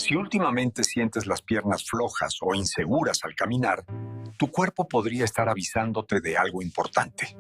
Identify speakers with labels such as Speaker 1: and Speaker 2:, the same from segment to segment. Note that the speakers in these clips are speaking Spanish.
Speaker 1: Si últimamente sientes las piernas flojas o inseguras al caminar, tu cuerpo podría estar avisándote de algo importante.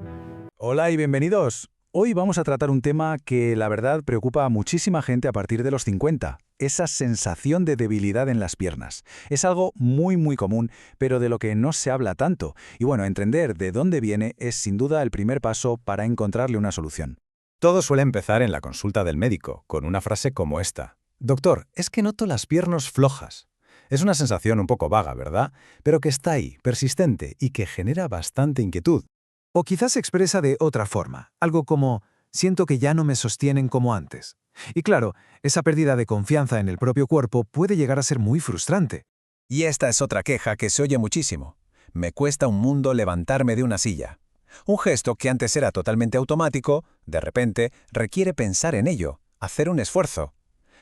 Speaker 2: Hola y bienvenidos. Hoy vamos a tratar un tema que la verdad preocupa a muchísima gente a partir de los 50, esa sensación de debilidad en las piernas. Es algo muy común, pero de lo que no se habla tanto. Y bueno, entender de dónde viene es sin duda el primer paso para encontrarle una solución.
Speaker 3: Todo suele empezar en la consulta del médico, con una frase como esta. Doctor, es que noto las piernas flojas. Es una sensación un poco vaga, ¿verdad? Pero que está ahí, persistente y que genera bastante inquietud.
Speaker 4: O quizás se expresa de otra forma, algo como «siento que ya no me sostienen como antes». Y claro, esa pérdida de confianza en el propio cuerpo puede llegar a ser muy frustrante.
Speaker 3: Y esta es otra queja que se oye muchísimo. Me cuesta un mundo levantarme de una silla. Un gesto que antes era totalmente automático, de repente, requiere pensar en ello, hacer un esfuerzo.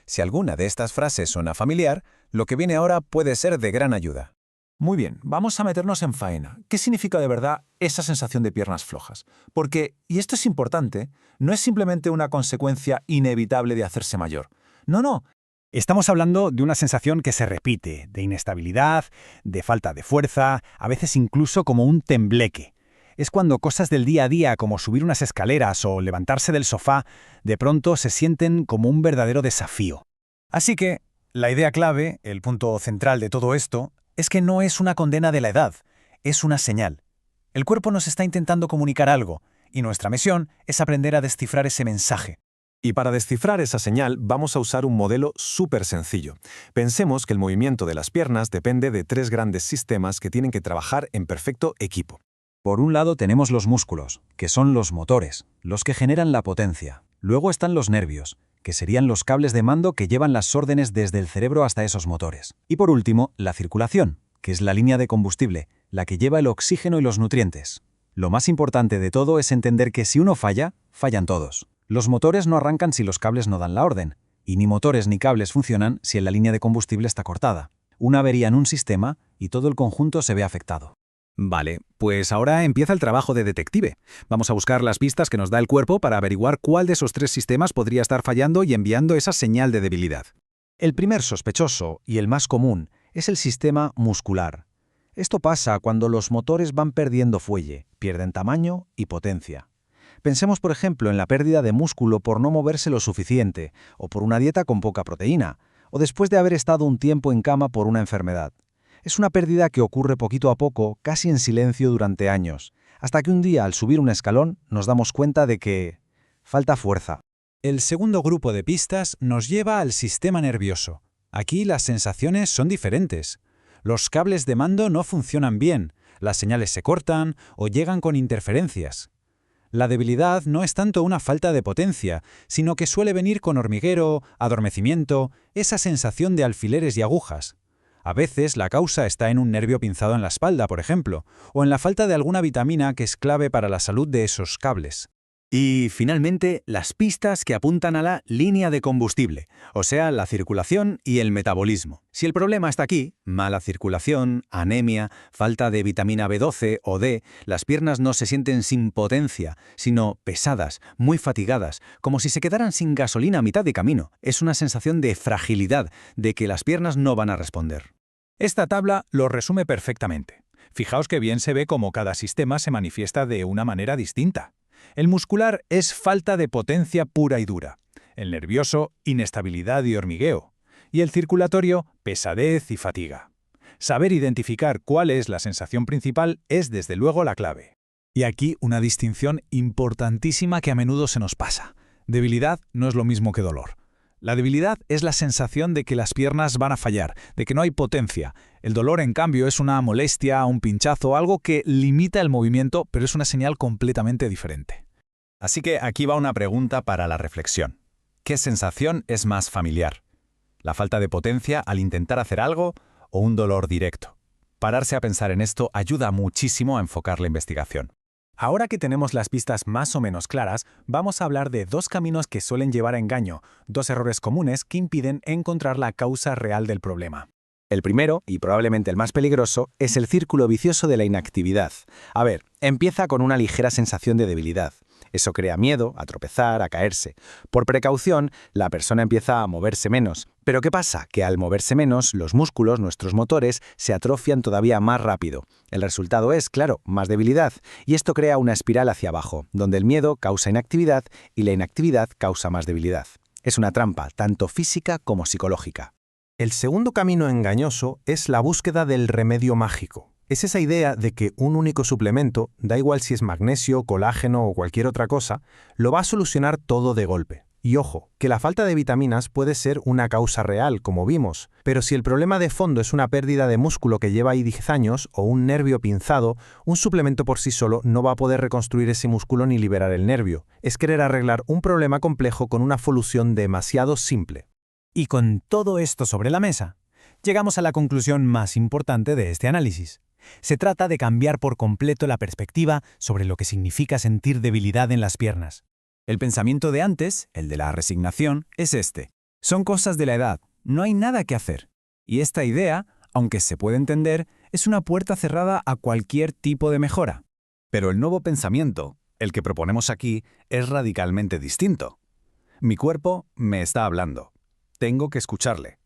Speaker 3: Si alguna de estas frases suena familiar, lo que viene ahora puede ser de gran ayuda.
Speaker 4: Muy bien, vamos a meternos en faena. ¿Qué significa de verdad esa sensación de piernas flojas? Porque, y esto es importante, no es simplemente una consecuencia inevitable de hacerse mayor. No.
Speaker 5: Estamos hablando de una sensación que se repite, de inestabilidad, de falta de fuerza, a veces incluso como un tembleque. Es cuando cosas del día a día, como subir unas escaleras o levantarse del sofá, de pronto se sienten como un verdadero desafío. Así que, la idea clave, el punto central de todo esto, es que no es una condena de la edad, es una señal. El cuerpo nos está intentando comunicar algo, y nuestra misión es aprender a descifrar ese mensaje.
Speaker 3: Y para descifrar esa señal vamos a usar un modelo súper sencillo. Pensemos que el movimiento de las piernas depende de tres grandes sistemas que tienen que trabajar en perfecto equipo.
Speaker 2: Por un lado tenemos los músculos, que son los motores, los que generan la potencia. Luego están los nervios, que serían los cables de mando que llevan las órdenes desde el cerebro hasta esos motores. Y por último, la circulación, que es la línea de combustible, la que lleva el oxígeno y los nutrientes. Lo más importante de todo es entender que si uno falla, fallan todos. Los motores no arrancan si los cables no dan la orden, y ni motores ni cables funcionan si la línea de combustible está cortada. Una avería en un sistema y todo el conjunto se ve afectado.
Speaker 5: Vale, pues ahora empieza el trabajo de detective. Vamos a buscar las pistas que nos da el cuerpo para averiguar cuál de esos tres sistemas podría estar fallando y enviando esa señal de debilidad.
Speaker 2: El primer sospechoso, y el más común, es el sistema muscular. Esto pasa cuando los motores van perdiendo fuelle, pierden tamaño y potencia. Pensemos, por ejemplo, en la pérdida de músculo por no moverse lo suficiente, o por una dieta con poca proteína, o después de haber estado un tiempo en cama por una enfermedad. Es una pérdida que ocurre poquito a poco, casi en silencio durante años, hasta que un día al subir un escalón nos damos cuenta de que falta fuerza.
Speaker 5: El segundo grupo de pistas nos lleva al sistema nervioso. Aquí las sensaciones son diferentes. Los cables de mando no funcionan bien, las señales se cortan o llegan con interferencias. La debilidad no es tanto una falta de potencia, sino que suele venir con hormiguero, adormecimiento, esa sensación de alfileres y agujas. A veces la causa está en un nervio pinzado en la espalda, por ejemplo, o en la falta de alguna vitamina que es clave para la salud de esos cables.
Speaker 6: Y, finalmente, las pistas que apuntan a la línea de combustible, o sea, la circulación y el metabolismo. Si el problema está aquí, mala circulación, anemia, falta de vitamina B12 o D, las piernas no se sienten sin potencia, sino pesadas, muy fatigadas, como si se quedaran sin gasolina a mitad de camino. Es una sensación de fragilidad, de que las piernas no van a responder.
Speaker 5: Esta tabla lo resume perfectamente. Fijaos que bien se ve cómo cada sistema se manifiesta de una manera distinta. El muscular es falta de potencia pura y dura. El nervioso, inestabilidad y hormigueo. Y el circulatorio, pesadez y fatiga. Saber identificar cuál es la sensación principal es desde luego la clave. Y aquí una distinción importantísima que a menudo se nos pasa. Debilidad no es lo mismo que dolor. La debilidad es la sensación de que las piernas van a fallar, de que no hay potencia. El dolor, en cambio, es una molestia, un pinchazo, algo que limita el movimiento, pero es una señal completamente diferente.
Speaker 3: Así que aquí va una pregunta para la reflexión. ¿Qué sensación es más familiar? ¿La falta de potencia al intentar hacer algo o un dolor directo? Pararse a pensar en esto ayuda muchísimo a enfocar la investigación.
Speaker 5: Ahora que tenemos las pistas más o menos claras, vamos a hablar de dos caminos que suelen llevar a engaño, dos errores comunes que impiden encontrar la causa real del problema.
Speaker 6: El primero, y probablemente el más peligroso, es el círculo vicioso de la inactividad. A ver, empieza con una ligera sensación de debilidad.
Speaker 3: Eso crea miedo a tropezar, a caerse. Por precaución, la persona empieza a moverse menos. Pero ¿qué pasa? Que al moverse menos, los músculos, nuestros motores, se atrofian todavía más rápido. El resultado es, claro, más debilidad. Y esto crea una espiral hacia abajo, donde el miedo causa inactividad y la inactividad causa más debilidad. Es una trampa, tanto física como psicológica.
Speaker 7: El segundo camino engañoso es la búsqueda del remedio mágico. Es esa idea de que un único suplemento, da igual si es magnesio, colágeno o cualquier otra cosa, lo va a solucionar todo de golpe. Y ojo, que la falta de vitaminas puede ser una causa real, como vimos, pero si el problema de fondo es una pérdida de músculo que lleva ahí 10 años o un nervio pinzado, un suplemento por sí solo no va a poder reconstruir ese músculo ni liberar el nervio. Es querer arreglar un problema complejo con una solución demasiado simple.
Speaker 2: Y con todo esto sobre la mesa, llegamos a la conclusión más importante de este análisis. Se trata de cambiar por completo la perspectiva sobre lo que significa sentir debilidad en las piernas. El pensamiento de antes, el de la resignación, es este. Son cosas de la edad, no hay nada que hacer. Y esta idea, aunque se puede entender, es una puerta cerrada a cualquier tipo de mejora. Pero el nuevo pensamiento, el que proponemos aquí, es radicalmente distinto. Mi cuerpo me está hablando. Tengo que escucharle.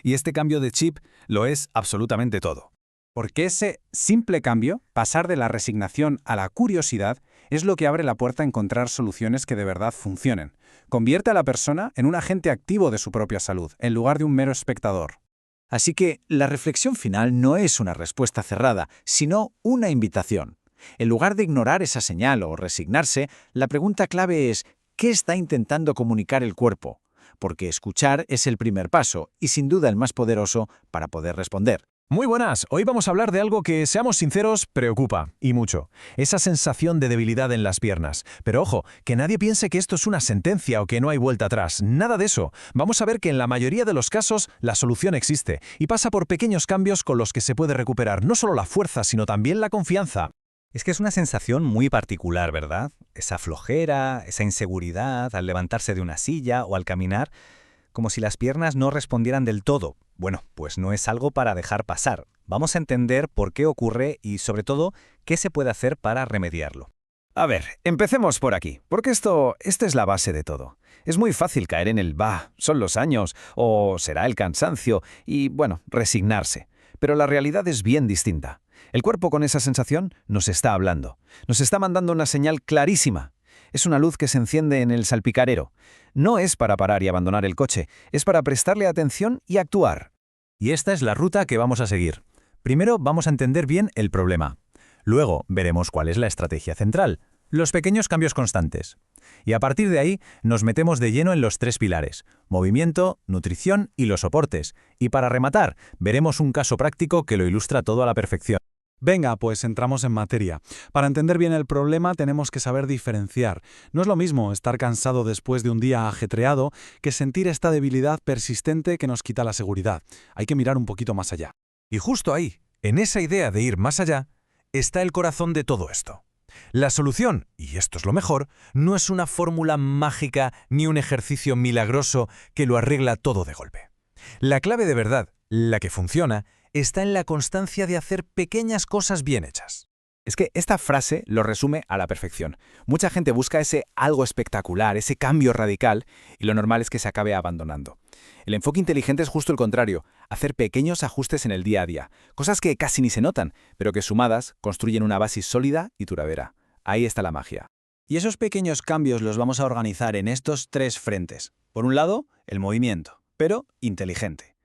Speaker 2: Y este cambio de chip lo es absolutamente todo. Porque ese simple cambio, pasar de la resignación a la curiosidad, es lo que abre la puerta a encontrar soluciones que de verdad funcionen. Convierte a la persona en un agente activo de su propia salud, en lugar de un mero espectador. Así que la reflexión final no es una respuesta cerrada, sino una invitación. En lugar de ignorar esa señal o resignarse, la pregunta clave es ¿qué está intentando comunicar el cuerpo? Porque escuchar es el primer paso y sin duda el más poderoso para poder responder.
Speaker 5: Muy buenas, hoy vamos a hablar de algo que, seamos sinceros, preocupa, y mucho. Esa sensación de debilidad en las piernas. Pero ojo, que nadie piense que esto es una sentencia o que no hay vuelta atrás. Nada de eso. Vamos a ver que en la mayoría de los casos la solución existe, y pasa por pequeños cambios con los que se puede recuperar no solo la fuerza, sino también la confianza.
Speaker 6: Es que es una sensación muy particular, ¿verdad? Esa flojera, esa inseguridad al levantarse de una silla o al caminar, como si las piernas no respondieran del todo. Bueno, pues no es algo para dejar pasar. Vamos a entender por qué ocurre y, sobre todo, qué se puede hacer para remediarlo.
Speaker 2: A ver, empecemos por aquí, porque esta es la base de todo. Es muy fácil caer en el son los años, o será el cansancio, y, bueno, resignarse. Pero la realidad es bien distinta. El cuerpo con esa sensación nos está hablando. Nos está mandando una señal clarísima. Es una luz que se enciende en el salpicadero. No es para parar y abandonar el coche, es para prestarle atención y actuar. Y esta es la ruta que vamos a seguir. Primero vamos a entender bien el problema. Luego veremos cuál es la estrategia central, los pequeños cambios constantes. Y a partir de ahí nos metemos de lleno en los 3 pilares: movimiento, nutrición y los soportes. Y para rematar, veremos un caso práctico que lo ilustra todo a la perfección.
Speaker 8: Venga, pues entramos en materia. Para entender bien el problema tenemos que saber diferenciar. No es lo mismo estar cansado después de un día ajetreado que sentir esta debilidad persistente que nos quita la seguridad. Hay que mirar un poquito más allá.
Speaker 5: Y justo ahí, en esa idea de ir más allá, está el corazón de todo esto. La solución, y esto es lo mejor, no es una fórmula mágica ni un ejercicio milagroso que lo arregla todo de golpe. La clave de verdad, la que funciona, está en la constancia de hacer pequeñas cosas bien hechas.
Speaker 3: Es que esta frase lo resume a la perfección. Mucha gente busca ese algo espectacular, ese cambio radical, y lo normal es que se acabe abandonando. El enfoque inteligente es justo el contrario, hacer pequeños ajustes en el día a día, cosas que casi ni se notan, pero que sumadas construyen una base sólida y duradera. Ahí está la magia.
Speaker 2: Y esos pequeños cambios los vamos a organizar en estos 3 frentes. Por un lado, el movimiento, pero inteligente.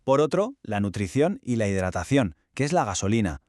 Speaker 2: Por otro, la nutrición y la hidratación, que es la gasolina.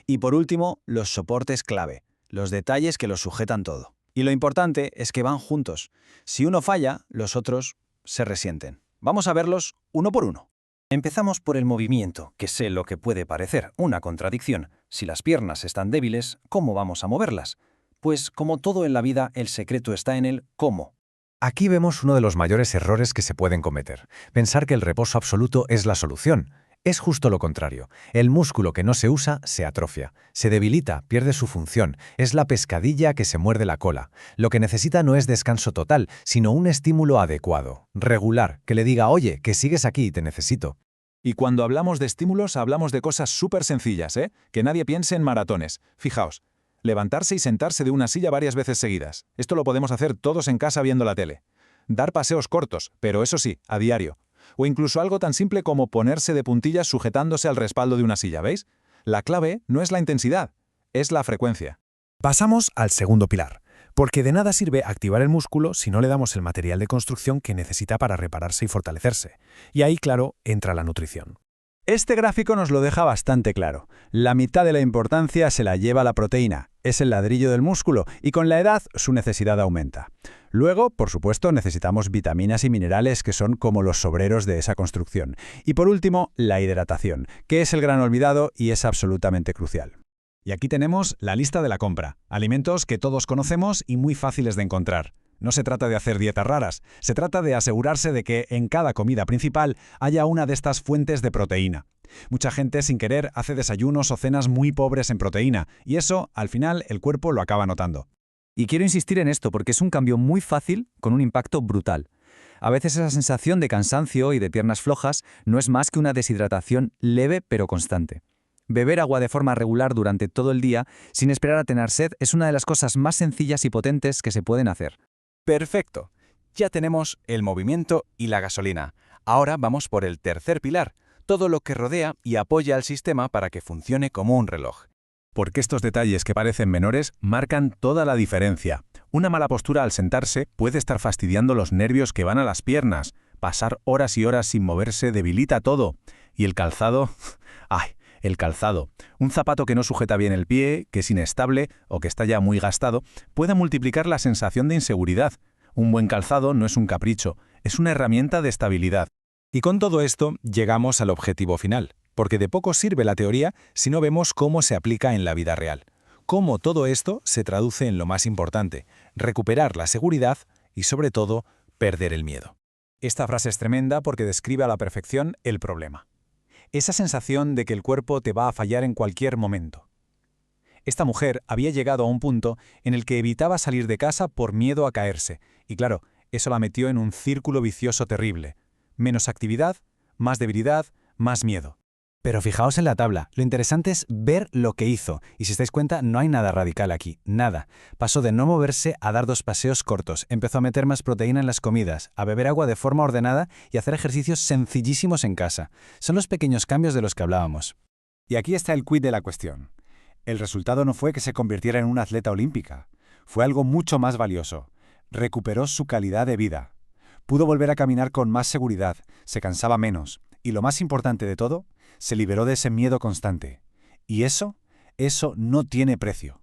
Speaker 2: Y por último, los soportes clave, los detalles que los sujetan todo. Y lo importante es que van juntos. Si uno falla, los otros se resienten. Vamos a verlos uno por uno. Empezamos por el movimiento, que sé lo que puede parecer una contradicción. Si las piernas están débiles, ¿cómo vamos a moverlas? Pues como todo en la vida, el secreto está en el cómo. Aquí vemos uno de los mayores errores que se pueden cometer: pensar que el reposo absoluto es la solución. Es justo lo contrario. El músculo que no se usa se atrofia, se debilita, pierde su función. Es la pescadilla que se muerde la cola. Lo que necesita no es descanso total, sino un estímulo adecuado, regular, que le diga: oye, que sigues aquí y te necesito.
Speaker 4: Y cuando hablamos de estímulos, hablamos de cosas súper sencillas, ¿eh? Que nadie piense en maratones. Fijaos,
Speaker 5: Levantarse y sentarse de una silla varias veces seguidas. Esto lo podemos hacer todos en casa viendo la tele. Dar paseos cortos, pero eso sí, a diario. O incluso algo tan simple como ponerse de puntillas sujetándose al respaldo de una silla, ¿veis? La clave no es la intensidad, es la frecuencia.
Speaker 2: Pasamos al segundo pilar, porque de nada sirve activar el músculo si no le damos el material de construcción que necesita para repararse y fortalecerse. Y ahí, claro, entra la nutrición.
Speaker 6: Este gráfico nos lo deja bastante claro. La mitad de la importancia se la lleva la proteína, es el ladrillo del músculo, y con la edad su necesidad aumenta. Luego, por supuesto, necesitamos vitaminas y minerales que son como los obreros de esa construcción. Y por último, la hidratación, que es el gran olvidado y es absolutamente crucial.
Speaker 2: Y aquí tenemos la lista de la compra. Alimentos que todos conocemos y muy fáciles de encontrar. No se trata de hacer dietas raras, se trata de asegurarse de que en cada comida principal haya una de estas fuentes de proteína. Mucha gente sin querer hace desayunos o cenas muy pobres en proteína, y eso, al final, el cuerpo lo acaba notando.
Speaker 6: Y quiero insistir en esto porque es un cambio muy fácil con un impacto brutal. A veces esa sensación de cansancio y de piernas flojas no es más que una deshidratación leve pero constante. Beber agua de forma regular durante todo el día, sin esperar a tener sed, es una de las cosas más sencillas y potentes que se pueden hacer.
Speaker 3: Perfecto. Ya tenemos el movimiento y la gasolina. Ahora vamos por el tercer pilar, todo lo que rodea y apoya al sistema para que funcione como un reloj.
Speaker 2: Porque estos detalles que parecen menores marcan toda la diferencia. Una mala postura al sentarse puede estar fastidiando los nervios que van a las piernas. Pasar horas y horas sin moverse debilita todo. Y el calzado... ¡Ay! El calzado. Un zapato que no sujeta bien el pie, que es inestable o que está ya muy gastado, puede multiplicar la sensación de inseguridad. Un buen calzado no es un capricho, es una herramienta de estabilidad.
Speaker 5: Y con todo esto llegamos al objetivo final, porque de poco sirve la teoría si no vemos cómo se aplica en la vida real. Cómo todo esto se traduce en lo más importante, recuperar la seguridad y, sobre todo, perder el miedo. Esta frase es tremenda porque describe a la perfección el problema. Esa sensación de que el cuerpo te va a fallar en cualquier momento. Esta mujer había llegado a un punto en el que evitaba salir de casa por miedo a caerse, y claro, eso la metió en un círculo vicioso terrible. Menos actividad, más debilidad, más miedo.
Speaker 6: Pero fijaos en la tabla, lo interesante es ver lo que hizo, y si os dais cuenta no hay nada radical aquí, nada. Pasó de no moverse a dar 2 paseos cortos, empezó a meter más proteína en las comidas, a beber agua de forma ordenada y a hacer ejercicios sencillísimos en casa. Son los pequeños cambios de los que hablábamos.
Speaker 4: Y aquí está el quid de la cuestión. El resultado no fue que se convirtiera en una atleta olímpica, fue algo mucho más valioso. Recuperó su calidad de vida. Pudo volver a caminar con más seguridad, se cansaba menos, y lo más importante de todo, se liberó de ese miedo constante. Y eso no tiene precio.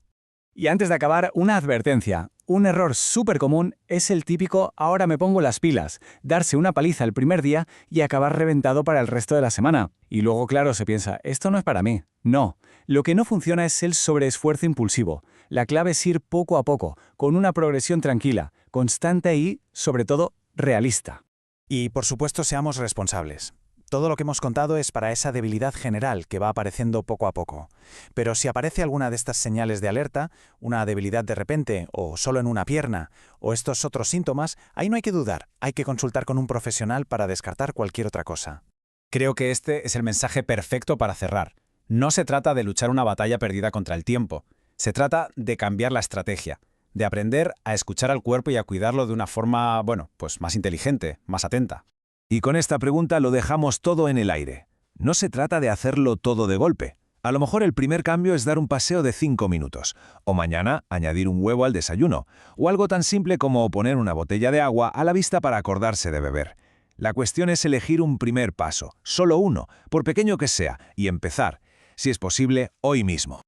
Speaker 6: Y antes de acabar, una advertencia. Un error súper común es el típico ahora me pongo las pilas, darse una paliza el primer día y acabar reventado para el resto de la semana. Y luego, claro, se piensa, esto no es para mí. No, lo que no funciona es el sobreesfuerzo impulsivo. La clave es ir poco a poco, con una progresión tranquila, constante y, sobre todo, realista.
Speaker 5: Y, por supuesto, seamos responsables. Todo lo que hemos contado es para esa debilidad general que va apareciendo poco a poco. Pero si aparece alguna de estas señales de alerta, una debilidad de repente o solo en una pierna, o estos otros síntomas, ahí no hay que dudar, hay que consultar con un profesional para descartar cualquier otra cosa. Creo que este es el mensaje perfecto para cerrar. No se trata de luchar una batalla perdida contra el tiempo, se trata de cambiar la estrategia, de aprender a escuchar al cuerpo y a cuidarlo de una forma, pues más inteligente, más atenta.
Speaker 1: Y con esta pregunta lo dejamos todo en el aire. No se trata de hacerlo todo de golpe. A lo mejor el primer cambio es dar un paseo de 5 minutos, o mañana añadir un huevo al desayuno, o algo tan simple como poner una botella de agua a la vista para acordarse de beber. La cuestión es elegir un primer paso, solo uno, por pequeño que sea, y empezar, si es posible, hoy mismo.